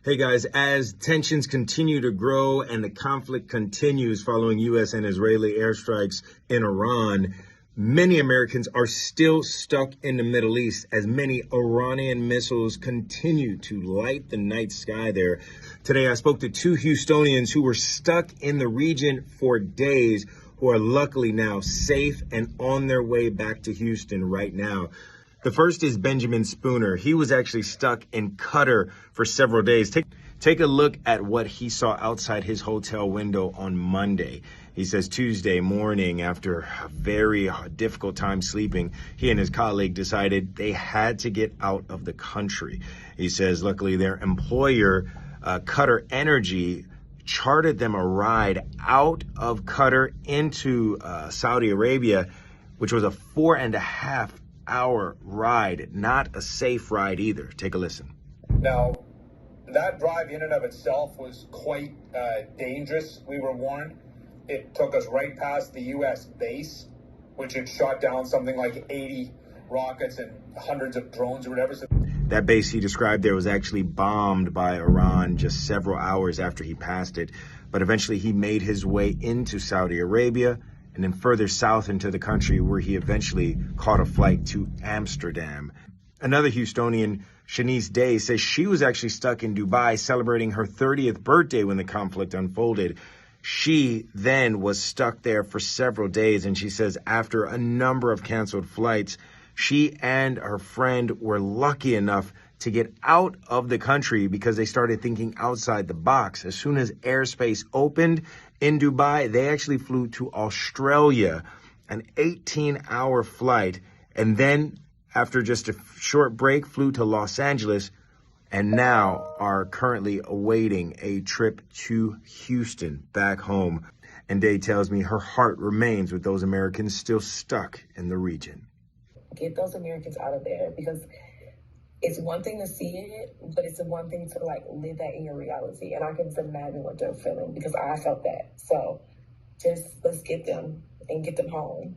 Hey guys, as tensions continue to grow and the conflict continues following U.S. and Israeli airstrikes in Iran, many Americans are still stuck in the Middle East as many Iranian missiles continue to light the night sky there. Today, I spoke to two Houstonians who were stuck in the region for days, who are luckily now safe and on their way back to Houston right now. The first is Benjamin Spooner. He was actually stuck in Qatar for several days. Take a look at what he saw outside his hotel window on Monday. He says Tuesday morning, after a very difficult time sleeping, he and his colleague decided they had to get out of the country. He says luckily their employer, Qatar Energy, chartered them a ride out of Qatar into Saudi Arabia, which was a 4.5-hour ride, not a safe ride either. Take a listen. Now, that drive in and of itself was quite dangerous, we were warned. It took us right past the U.S. base, which had shot down something like 80 rockets and hundreds of drones or whatever. That base he described there was actually bombed by Iran just several hours after he passed it. But eventually he made his way into Saudi Arabia and then further south into the country, where he eventually caught a flight to Amsterdam. Another Houstonian, Shanice Day, says she was actually stuck in Dubai celebrating her 30th birthday when the conflict unfolded. She then was stuck there for several days, and she says after a number of canceled flights, she and her friend were lucky enough to get out of the country because they started thinking outside the box. As soon as airspace opened in Dubai, they actually flew to Australia, an 18-hour flight, and then after just a short break, flew to Los Angeles, and now are currently awaiting a trip to Houston, back home. And Day tells me her heart remains with those Americans still stuck in the region. Get those Americans out of there, because it's one thing to see it, but it's one thing to live that in your reality. And I can just imagine what they're feeling, because I felt that. So just let's get them and get them home.